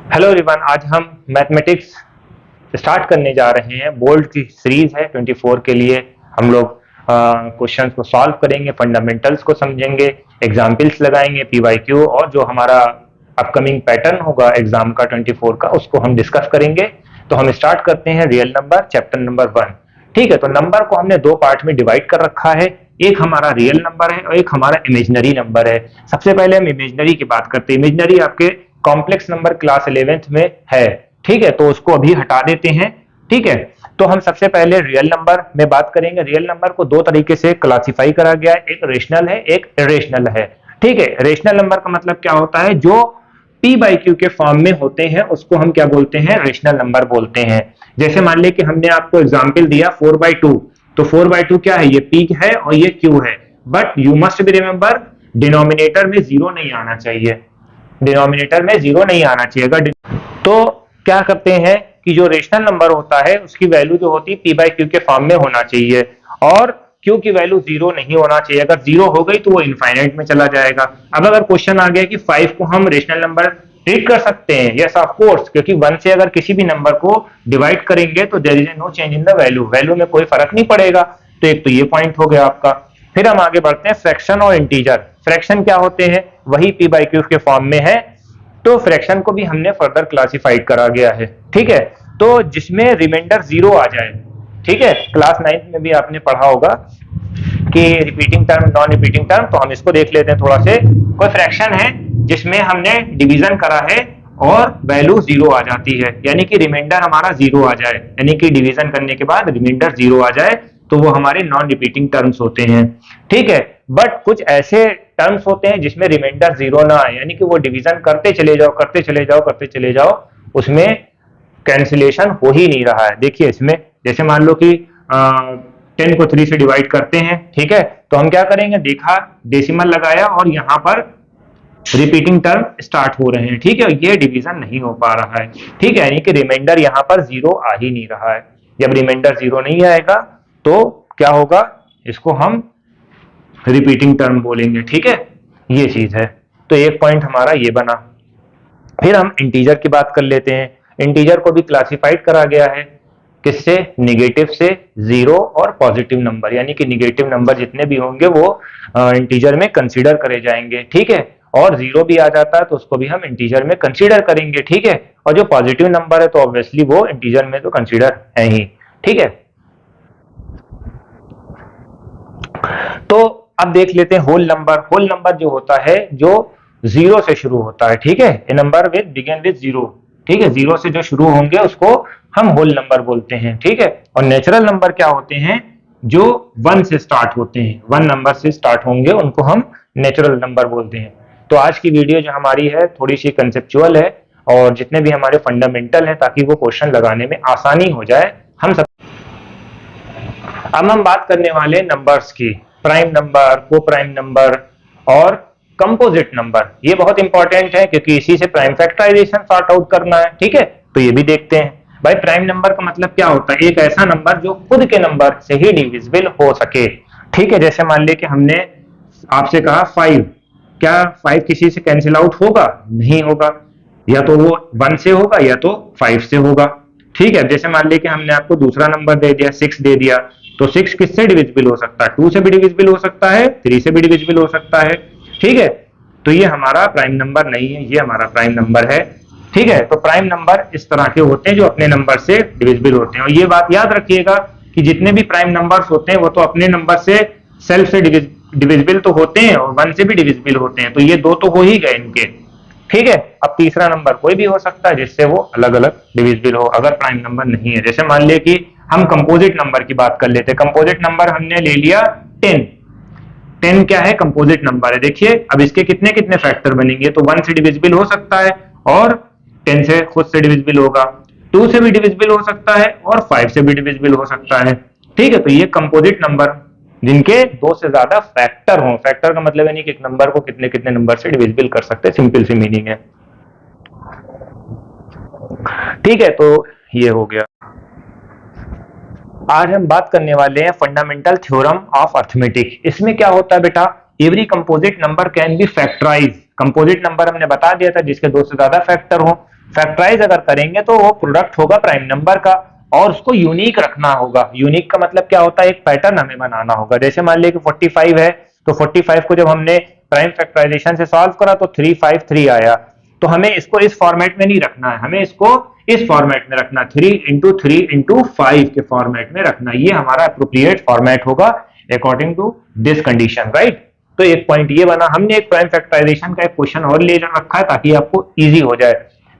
Hello everyone, आज हम mathematics start करने जा रहे हैं। बोर्ड की सीरीज है 24 के लिए। हम लोग क्वेश्चंस को सॉल्व करेंगे, फंडामेंटल्स को समझेंगे, एग्जाम्पल्स लगाएंगे, पीवाईक्यू, और जो हमारा अपकमिंग पैटर्न होगा एग्जाम का 24 का, उसको हम डिस्कस करेंगे। तो हम स्टार्ट करते हैं रियल नंबर चैप्टर नंबर 1। ठीक है, तो नंबर को हमने दो पार्ट में डिवाइड कर रखा है। एक हमारा रियल नंबर है और एक हमारा इमेजिनरी नंबर है। सबसे पहले हम इमेजिनरी की बात करते हैं। इमेजिनरी आपके कॉम्प्लेक्स नंबर क्लास 11th में है। ठीक है, तो उसको अभी हटा देते हैं। ठीक है, तो हम सबसे पहले रियल नंबर में बात करेंगे। रियल नंबर को दो तरीके से क्लासिफाई करा गया है, एक रेशनल है, एक इरेशनल है। ठीक है, रेशनल नंबर का मतलब क्या होता है? जो पी बाई क्यू के फॉर्म में होते हैं उसको हम क्या बोलते हैं? रेशनल नंबर बोलते हैं। जैसे मान लिया कि हमने आपको एग्जाम्पल दिया 4/2, तो 4/2 क्या है? ये पी है और ये क्यू है। But you must be remember, denominator में जीरो नहीं आना चाहिए। डिनोमिनेटर में जीरो नहीं आना चाहिए। अगर तो क्या करते हैं कि जो रेशनल नंबर होता है उसकी वैल्यू जो होती है पी बाई क्यू के फॉर्म में होना चाहिए, और क्यू की वैल्यू जीरो नहीं होना चाहिए। अगर जीरो हो गई तो वो इनफाइनाइट में चला जाएगा। अब अगर क्वेश्चन आ गया कि 5 को हम रेशनल नंबर ट्रीट कर सकते हैं, यस ऑफ कोर्स, क्योंकि 1 से अगर किसी भी नंबर को डिवाइड करेंगे तो there is no change in the value, value में कोई फर्क नहीं पड़ेगा। तो एक तो ये पॉइंट हो गया आपका। फिर हम आगे बढ़ते हैं फ्रैक्शन और इंटीजर। फ्रैक्शन क्या होते हैं? वही पी बाई क्यू के फॉर्म में है, तो फ्रैक्शन को भी हमने फर्दर क्लासिफाइड करा गया है। ठीक है, तो जिसमें रिमाइंडर जीरो आ जाए। ठीक है, क्लास 9th में भी आपने पढ़ा होगा कि repeating term, non repeating term. तो हम इसको देख लेते हैं थोड़ा से। कोई फ्रैक्शन है जिसमें हमने डिवीजन करा है और वैल्यू जीरो आ जाती है, यानी कि रिमाइंडर हमारा जीरो आ जाए, यानी कि डिवीजन करने के बाद रिमाइंडर जीरो आ जाए, तो वो हमारे नॉन रिपीटिंग टर्म्स होते हैं। ठीक है, बट कुछ ऐसे टर्म्स होते हैं जिसमें रिमाइंडर जीरो ना आए, यानी कि वो डिवीजन करते चले जाओ, करते चले जाओ, करते चले जाओ, उसमें कैंसिलेशन हो ही नहीं रहा है। देखिए इसमें, जैसे मान लो कि 10 को 3 से डिवाइड करते हैं। ठीक है, तो हम क्या करेंगे? देखा, डेसिमल लगाया और यहाँ पर रिपीटिंग टर्म स्टार्ट हो रहे हैं। ठीक है, ये डिवीजन नहीं हो पा रहा है। ठीक है, यानी कि रिमाइंडर यहाँ पर जीरो आ ही नहीं रहा है। जब रिमाइंडर जीरो नहीं आएगा तो क्या होगा? इसको हम रिपीटिंग टर्म बोलेंगे। ठीक है, ये चीज है। तो एक पॉइंट हमारा ये बना। फिर हम इंटीजर की बात कर लेते हैं। इंटीजर को भी क्लासिफाइड करा गया है, किससे? निगेटिव से, जीरो और पॉजिटिव नंबर, यानी कि निगेटिव नंबर जितने भी होंगे वो इंटीजर में कंसीडर करे जाएंगे। ठीक है, और जीरो भी आ जाता है तो उसको भी हम इंटीजर में कंसीडर करेंगे। ठीक है, और जो पॉजिटिव नंबर है तो ऑब्वियसली वो इंटीजर में तो कंसीडर है ही। ठीक है, तो अब देख लेते हैं होल नंबर। होल नंबर जो होता है जो जीरो से शुरू होता है। ठीक है, a number with begin with zero. ठीक है, जीरो से जो शुरू होंगे उसको हम होल नंबर बोलते हैं। ठीक है, और नेचुरल नंबर क्या होते हैं? जो 1 से स्टार्ट होते हैं, 1 नंबर से स्टार्ट होंगे उनको हम नेचुरल नंबर बोलते हैं। तो आज की वीडियो जो हमारी है थोड़ी सी कंसेप्चुअल है, और जितने भी हमारे फंडामेंटल है, ताकि वो क्वेश्चन लगाने में आसानी हो जाए हम सब। अब हम बात करने वाले नंबर्स की, प्राइम नंबर, को प्राइम नंबर और कंपोजिट नंबर। ये बहुत इंपॉर्टेंट है क्योंकि इसी से प्राइम फैक्टराइजेशन सॉर्ट आउट करना है। ठीक है, तो ये भी देखते हैं। भाई प्राइम नंबर का मतलब क्या होता है? एक ऐसा नंबर जो खुद के नंबर से ही डिविजिबल हो सके। ठीक है, जैसे मान ले कि हमने आपसे कहा 5, क्या 5 किसी से कैंसिल आउट होगा? नहीं होगा। या तो वो 1 से होगा या तो 5 से होगा। ठीक है, जैसे मान ले कि हमने आपको दूसरा नंबर दे दिया, 6 दे दिया, तो 6 किससे डिविजिबल हो सकता है? 2 से भी डिविजिबल हो सकता है, 3 से भी डिविजिबल हो सकता है। ठीक है, तो ये हमारा प्राइम नंबर नहीं है, ये हमारा प्राइम नंबर है। ठीक है, तो प्राइम नंबर इस तरह के होते हैं जो अपने नंबर से डिविजिबल होते हैं। और ये बात याद रखिएगा कि जितने भी प्राइम नंबर्स होते हैं वो तो अपने नंबर से सेल्फ से डिविजिबल तो होते हैं और 1 से भी डिविजिबल होते हैं, तो ये दो तो हो ही गए इनके। ठीक है, अब तीसरा नंबर कोई भी हो सकता है जिससे वो अलग अलग डिविजिबल हो, अगर प्राइम नंबर नहीं है। जैसे मान लिया कि हम कंपोजिट नंबर की बात कर लेते हैं। कंपोजिट नंबर हमने ले लिया 10। 10 क्या है? कंपोजिट नंबर है। देखिए अब इसके कितने कितने फैक्टर बनेंगे? तो 1 से डिविजिबल हो सकता है और 10 से खुद से डिविजिबल होगा, 2 से भी डिविजिबल हो सकता है और 5 से भी डिविजिबल हो सकता है। ठीक है, तो ये कंपोजिट नंबर जिनके दो से ज्यादा फैक्टर हों। फैक्टर का मतलब है नहीं कि एक नंबर को कितने कितने नंबर से डिविजिबल कर सकते हैं, सिंपल सी मीनिंग है। ठीक है, तो ये हो गया। आज हम बात करने वाले हैं फंडामेंटल थ्योरम ऑफ अर्थमेटिक। इसमें क्या होता है बेटा? Every composite number can be factorise. Composite number हमने बता दिया था जिसके दो से ज्यादा फैक्टर हो। फैक्टराइज अगर करेंगे तो वो प्रोडक्ट होगा प्राइम नंबर का, और उसको यूनिक रखना होगा। यूनिक का मतलब क्या होता है, एक पैटर्न हमें बनाना होगा। जैसे मान लिया कि 45 है, तो 45 को जब हमने प्राइम फैक्टराइजेशन से सॉल्व करा तो 353 आया, तो हमें इसको इस फॉर्मेट में नहीं रखना है, हमें इसको इस फॉर्मेट में रखना, 3 × 3 × 5 के फॉर्मेट में रखना। ये हमारा अप्रोप्रिएट फॉर्मेट होगा according to this condition, right. तो एक पॉइंट ये बना। हमने एक प्राइम फैक्टराइजेशन का एक क्वेश्चन और ले रखा है ताकि आपको इजी हो जाए।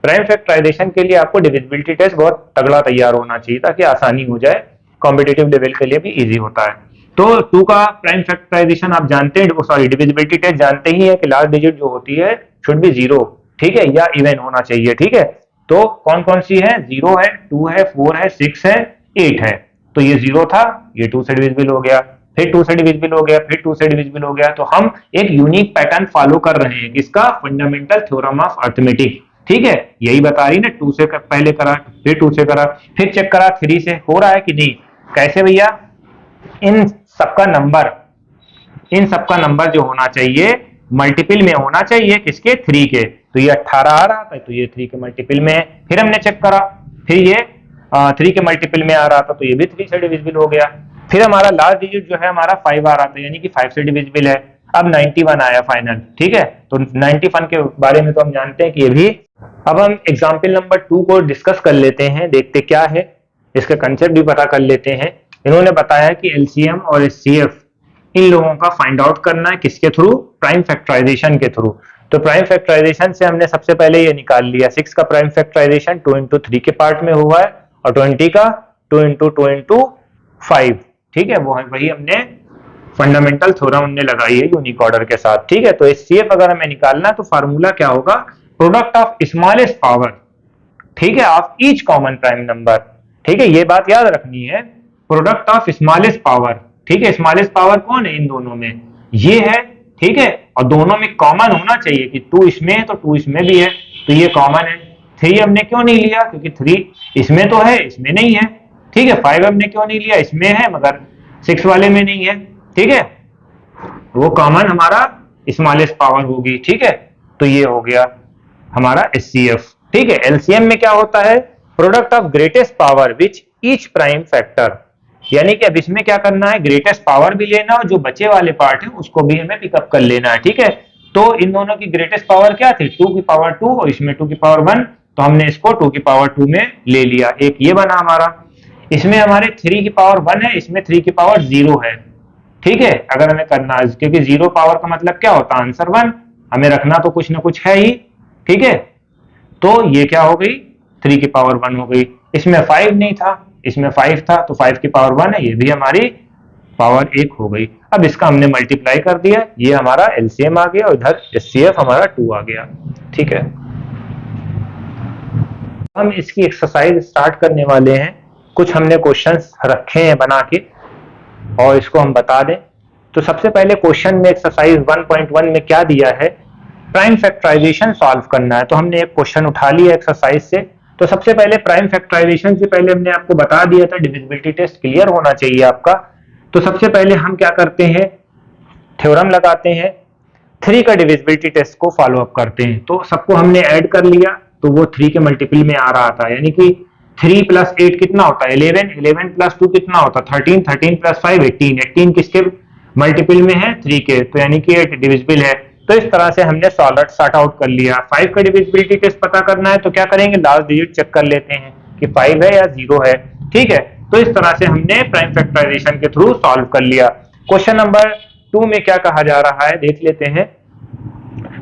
प्राइम फैक्टराइजेशन के लिए आपको डिविजिबिलिटी टेस्ट बहुत तगड़ा तैयार होना चाहिए ताकि आसानी हो जाए, कॉम्पिटिटिव लेवल के लिए भी इजी होता है। तो 2 का प्राइम फैक्टराइजेशन आप जानते हैं, सॉरी डिविजिबिलिटी टेस्ट जानते ही है कि लास्ट डिजिट जो होती है शुड बी 0, ठीक है, या इवन होना चाहिए, ठीक है। तो कौन कौन सी है, 0 है, 2 है, 4 है, 6 है, 8 है। तो ये 0 था, ये 2 से डिविजिबल हो गया, फिर 2 से डिविजिबल हो गया, फिर 2 से डिविजिबल हो गया। तो हम एक यूनिक पैटर्न फॉलो कर रहे हैं, किसका, फंडामेंटल थ्योरम ऑफ अरिथमेटिक, ठीक है। यही बता रही ना, 2 से पहले करा, फिर 2 से करा, फिर चेक करा 3 से हो रहा है कि नहीं। कैसे भैया, इन सबका नंबर जो होना चाहिए मल्टीपल में होना चाहिए, किसके, 3 के। तो ये 18 आ रहा था, तो ये 3 के मल्टीपल में है। फिर हमने चेक करा, फिर ये 3 के मल्टीपल में आ रहा था, तो ये भी 3 से डिविजिबल हो गया। फिर हमारा लास्ट डिजिट जो है हमारा 5 आ रहा था, यानी कि 5 से डिविजिबल है। अब 91 आया फाइनल, ठीक है। तो 91 के बारे में तो हम जानते हैं कि ये भी। अब हम एग्जाम्पल नंबर 2 को डिस्कस कर लेते हैं, देखते क्या है, इसके कंसेप्ट भी पता कर लेते हैं। इन्होंने बताया कि एलसीएम और एचसीएफ इन लोगों का फाइंड आउट करना है, किसके थ्रू, प्राइम फैक्टराइजेशन के थ्रू। तो प्राइम फैक्टराइजेशन से हमने सबसे पहले ये निकाल लिया, 6 का प्राइम फैक्टराइजेशन 2 × 3 के पार्ट में हुआ है, और 20 का 2 × 2 × 5, ठीक है। वो वही हमने फंडामेंटल थ्योरम हमने लगाई है यूनिक ऑर्डर के साथ, ठीक है। तो एचसीएफ अगर हमें निकालना है तो फार्मूला क्या होगा, प्रोडक्ट ऑफ स्मॉलेस्ट पावर, ठीक है, of each common prime number, ठीक है। ये बात याद रखनी है, प्रोडक्ट ऑफ स्मॉलेस्ट पावर, ठीक है। स्मॉलेस्ट पावर कौन है इन दोनों में, ये है, ठीक है। और दोनों में कॉमन होना चाहिए कि 2 इसमें है तो 2 इसमें भी है, तो ये कॉमन है। 3 हमने क्यों नहीं लिया, क्योंकि 3 इसमें तो है, इसमें नहीं है, ठीक है। 5 हमने क्यों नहीं लिया, इसमें है मगर 6 वाले में नहीं है, ठीक है। वो कॉमन हमारा स्मॉलेस्ट पावर होगी, ठीक है। तो ये हो गया हमारा एचसीएफ, ठीक है। एलसीएम में क्या होता है, product of greatest power which each prime factor, यानी कि अब इसमें क्या करना है, ग्रेटेस्ट पावर भी लेना और जो बचे वाले पार्ट है उसको भी हमें पिकअप कर लेना है, ठीक है। तो इन दोनों की ग्रेटेस्ट पावर क्या थी, 2 की पावर 2 और इसमें 2 की पावर 1, तो हमने इसको 2 की पावर 2 में ले लिया। एक ये बना हमारा, इसमें हमारे 3 की पावर 1 है, इसमें 3 की पावर 0 है, ठीक है। अगर हमें करना है, क्योंकि 0 पावर का मतलब क्या होता है, आंसर 1, हमें रखना तो कुछ ना कुछ है ही, ठीक है। तो ये क्या हो गई, 3 की पावर 1 हो गई। इसमें 5 नहीं था, इसमें 5 था, तो 5 की पावर 1 है, ये भी हमारी पावर 1 हो गई। अब इसका हमने मल्टीप्लाई कर दिया, ये हमारा एलसीएम आ गया और इधर एचसीएफ हमारा 2 आ गया, ठीक है। हम इसकी एक्सरसाइज स्टार्ट करने वाले हैं। कुछ हमने क्वेश्चंस रखे हैं बना के और इसको हम बता दें। तो सबसे पहले क्वेश्चन में एक्सरसाइज 1.1 में क्या दिया है, प्राइम फैक्टराइजेशन सॉल्व करना है। तो हमने एक क्वेश्चन उठा लिया एक्सरसाइज से। तो सबसे पहले प्राइम फैक्टराइजेशन से पहले हमने आपको बता दिया था डिविजिबिलिटी टेस्ट क्लियर होना चाहिए आपका। तो सबसे पहले हम क्या करते हैं, थ्योरम लगाते हैं, 3 का डिविजिबिलिटी टेस्ट को फॉलो अप करते हैं। तो सबको हमने ऐड कर लिया, तो वो 3 के मल्टीपल में आ रहा था, यानी कि 3 + 8 कितना होता है, 11, 11 + 2 कितना होता है, 13, 13 + 5 18, 18 किसके मल्टीपल में है, 3 के, तो यानी कि 8 डिविजिबल है। तो इस तरह से हमने सॉर्ट आउट कर लिया। 5 का डिविजिबिलिटी टेस्ट पता करना है तो क्या करेंगे, लास्ट डिजिट चेक कर लेते हैं कि 5 है या 0 है, ठीक है। तो इस तरह से हमने प्राइम फैक्टराइजेशन के थ्रू सॉल्व कर लिया। क्वेश्चन नंबर 2 में क्या कहा जा रहा है देख लेते हैं।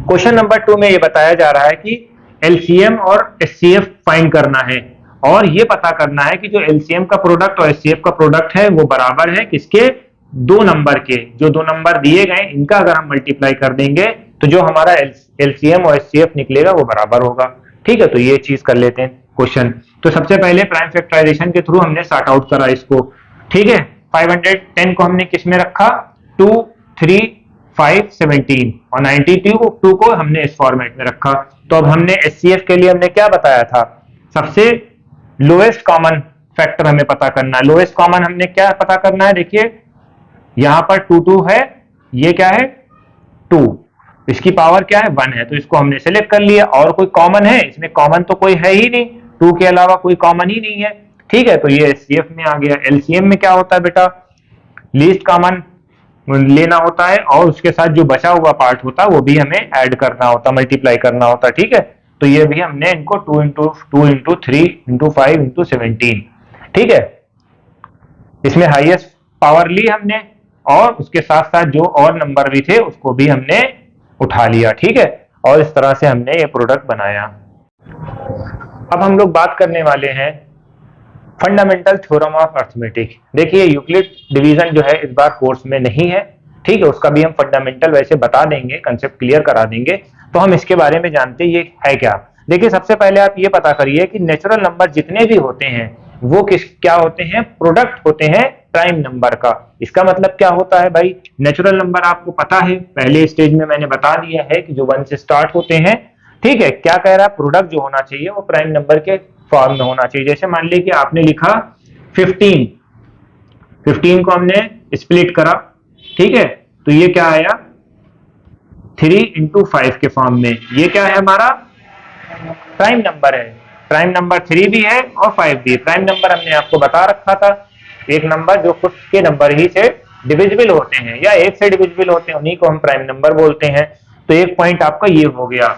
क्वेश्चन नंबर 2 में ये बताया जा रहा है कि एलसीएम और एचसीएफ फाइंड करना है और ये पता करना है कि जो एलसीएम का प्रोडक्ट और एचसीएफ का प्रोडक्ट है वो बराबर है किसके, 2 नंबर के। जो 2 नंबर दिए गए इनका अगर हम मल्टीप्लाई कर देंगे तो जो हमारा एलसीएम और एचसीएफ निकलेगा वो बराबर होगा, ठीक है। तो ये चीज कर लेते हैं क्वेश्चन। तो सबसे पहले प्राइम फैक्टराइजेशन के थ्रू हमने सॉर्ट आउट करा इसको, ठीक है। 510 को हमने किस में रखा, 2, 3, 5, 17 और 92 को हमने इस फॉर्मेट में रखा। तो अब हमने एचसीएफ के लिए हमने क्या बताया था, सबसे लोएस्ट कॉमन फैक्टर हमें पता करना है। लोएस्ट कॉमन हमने क्या पता करना है, देखिए यहां पर 2 2 है, ये क्या है 2, इसकी पावर क्या है 1 है, तो इसको हमने सेलेक्ट कर लिया। और कोई कॉमन है इसमें? कॉमन तो कोई है ही नहीं, 2 के अलावा कोई कॉमन ही नहीं है। ठीक है, तो ये एचसीएफ में आ गया। एलसीएम में क्या होता है बेटा? लीस्ट कॉमन लेना होता है और उसके साथ जो बचा हुआ पार्ट होता है वो भी हमें ऐड करना होता, मल्टीप्लाई करना होता। ठीक है, तो ये भी हमने इनको 2 इंटू 2 इंटू 3 इंटू 5 इंटू 17, ठीक है, इसमें हाईएस्ट पावर ली हमने और उसके साथ साथ जो और नंबर भी थे उसको भी हमने उठा लिया। ठीक है, और इस तरह से हमने ये प्रोडक्ट बनाया। अब हम लोग बात करने वाले हैं फंडामेंटल थ्योरम ऑफ अर्थमेटिक। देखिए यूक्लिड डिवीजन जो है इस बार कोर्स में नहीं है, ठीक है, उसका भी हम फंडामेंटल वैसे बता देंगे, कंसेप्ट क्लियर करा देंगे। तो हम इसके बारे में जानते हैं ये है क्या। देखिए सबसे पहले आप ये पता करिए कि नेचुरल नंबर जितने भी होते हैं वो क्या होते हैं? प्रोडक्ट होते हैं प्राइम नंबर का। इसका मतलब क्या होता है भाई? नेचुरल नंबर आपको पता है, पहले स्टेज में मैंने बता दिया है कि जो 1 से स्टार्ट होते हैं। ठीक है, क्या कह रहा है? प्रोडक्ट जो होना चाहिए वो प्राइम नंबर के फॉर्म में होना चाहिए। जैसे मान लीजिए कि आपने लिखा 15, 15 को हमने स्प्लिट करा, ठीक है, तो ये क्या आया? 3 इंटू 5 के फॉर्म में। ये क्या है? हमारा प्राइम नंबर है। प्राइम नंबर 3 भी है और 5 भी है। प्राइम नंबर हमने आपको बता रखा था, एक नंबर जो खुद के नंबर ही से डिविजिबल होते हैं या एक से डिविजिबल होते हैं उन्हीं को हम प्राइम नंबर बोलते हैं। तो एक पॉइंट आपका ये हो गया।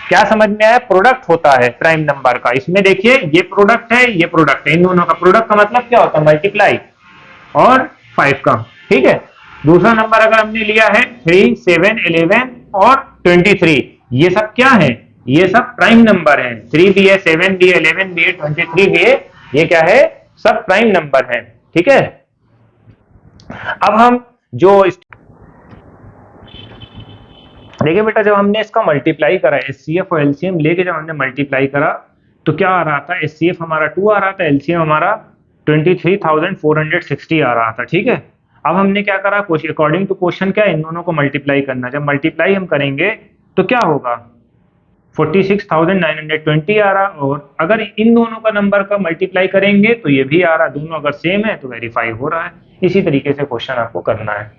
क्या समझ में आया? प्रोडक्ट होता है प्राइम नंबर का। इसमें देखिए ये प्रोडक्ट है, ये प्रोडक्ट है, इन दोनों का प्रोडक्ट का मतलब क्या होता है? मल्टीप्लाई और 5 का। ठीक है, दूसरा नंबर अगर हमने लिया है 3, 7, 11 और 23, ये सब क्या है? ये सब प्राइम नंबर है। 3 भी है, 7 भी है, 11 भी है, 23 भी है, ये क्या है? सब प्राइम नंबर है। ठीक है, अब हम जो देखिए बेटा, जब हमने इसका मल्टीप्लाई करा, एचसीएफ और एलसीएम लेके जब हमने मल्टीप्लाई करा तो क्या आ रहा था? एचसीएफ हमारा 2 आ रहा था, एलसीएम हमारा 23,460 आ रहा था। ठीक है, अब हमने क्या करा? अकॉर्डिंग टू क्वेश्चन क्या, इन दोनों को मल्टीप्लाई करना। जब मल्टीप्लाई हम करेंगे तो क्या होगा? 46,920 आ रहा, और अगर इन दोनों का नंबर का मल्टीप्लाई करेंगे तो ये भी आ रहा। दोनों अगर सेम है तो वेरीफाई हो रहा है। इसी तरीके से क्वेश्चन आपको करना है।